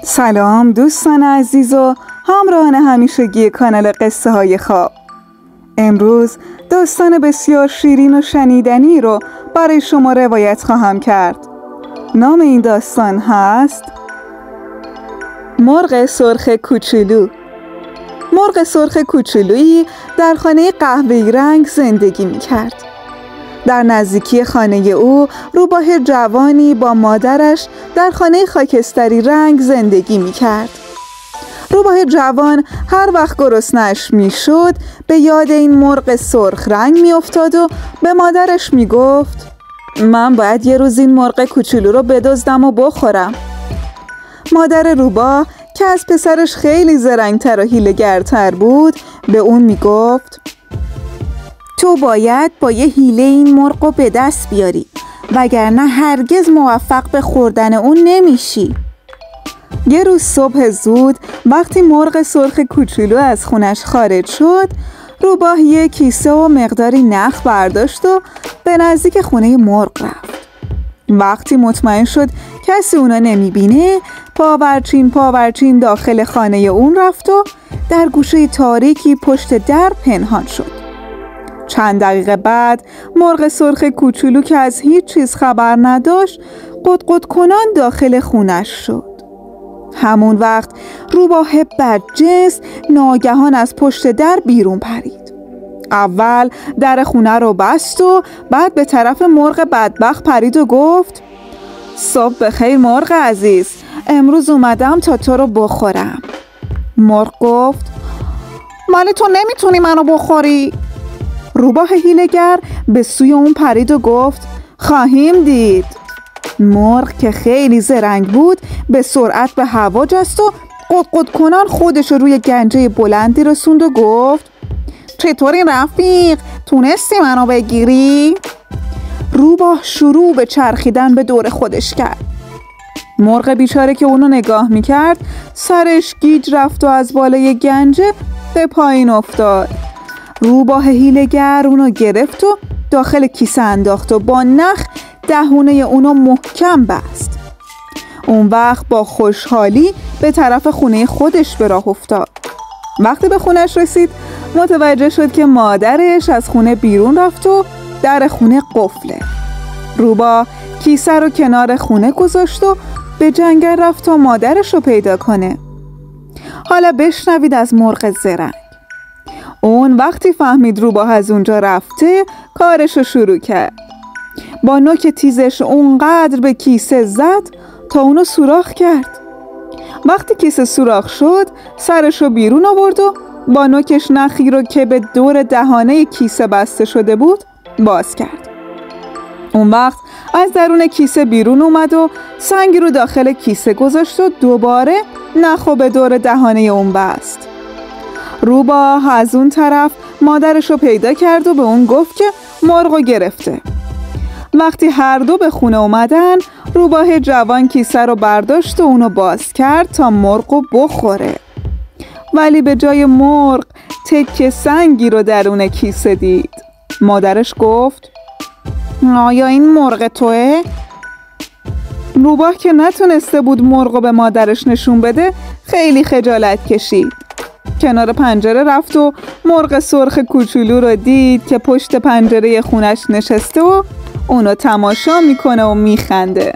سلام دوستان عزیز و همراهان همیشگی کانال قصه های خواب. امروز داستان بسیار شیرین و شنیدنی رو برای شما روایت خواهم کرد. نام این داستان هست مرغ سرخ کوچولو. مرغ سرخ کوچولویی در خانه قهوه‌ای رنگ زندگی می کرد. در نزدیکی خانه او روباه جوانی با مادرش در خانه خاکستری رنگ زندگی می کرد. روباه جوان هر وقت گرسنه‌اش می شد به یاد این مرغ سرخ رنگ می افتاد و به مادرش می گفت من باید یه روز این مرغ کوچولو رو بدزدم و بخورم. مادر روباه که از پسرش خیلی زرنگ‌تر و حیله‌گرتر بود به اون می گفت تو باید با یه حیله این مرغ رو به دست بیاری وگرنه هرگز موفق به خوردن اون نمیشی. یه روز صبح زود وقتی مرغ سرخ کوچولو از خونش خارج شد، روباه یه کیسه و مقداری نخ برداشت و به نزدیک خونه مرغ رفت. وقتی مطمئن شد کسی اونا نمیبینه، پاورچین داخل خانه اون رفت و در گوشه تاریکی پشت در پنهان شد. چند دقیقه بعد مرغ سرخ کوچولو که از هیچ چیز خبر نداشت قدقد کنان داخل خونش شد. همون وقت روباه بدجنس ناگهان از پشت در بیرون پرید. اول در خونه رو بست و بعد به طرف مرغ بدبخت پرید و گفت صبح بخیر مرغ عزیز، امروز اومدم تا تو رو بخورم. مرغ گفت ولی تو نمیتونی منو بخوری. روباه حیله‌گر به سوی اون پرید و گفت خواهیم دید. مرغ که خیلی زرنگ بود به سرعت به هوا جست و قدقد کنان خودش روی گنجه بلندی رسوند و گفت چطوری رفیق؟ تونستی منو بگیری؟ روباه شروع به چرخیدن به دور خودش کرد. مرغ بیچاره که اونو نگاه میکرد سرش گیج رفت و از بالای گنجه به پایین افتاد. روباه حیله‌گر اونو گرفت و داخل کیسه انداخت و با نخ دهونه اونو محکم بست. اون وقت با خوشحالی به طرف خونه خودش به راه افتاد. وقتی به خونش رسید متوجه شد که مادرش از خونه بیرون رفت و در خونه قفله. روباه کیسه رو کنار خونه گذاشت و به جنگل رفت تا مادرش رو پیدا کنه. حالا بشنوید از مرغ زرنگ. اون وقتی فهمید روباه از اونجا رفته کارشو شروع کرد. با نوک تیزش اونقدر به کیسه زد تا اونو سوراخ کرد. وقتی کیسه سوراخ شد سرشو بیرون آورد و با نوکش نخی رو که به دور دهانه کیسه بسته شده بود باز کرد. اون وقت از درون کیسه بیرون اومد و سنگی رو داخل کیسه گذاشت و دوباره نخو به دور دهانه اون بست. روباه از اون طرف مادرش رو پیدا کرد و به اون گفت که مرغو گرفته. وقتی هر دو به خونه اومدن روباه جوان کیسه رو برداشت و اونو باز کرد تا مرغو بخوره. ولی به جای مرغ تکه سنگی رو درون کیسه دید. مادرش گفت آیا این مرغ توئه؟ روباه که نتونسته بود مرغو به مادرش نشون بده خیلی خجالت کشید. کنار پنجره رفت و مرغ سرخ کوچولو رو دید که پشت پنجره خونش نشسته و اونو تماشا میکنه و میخنده.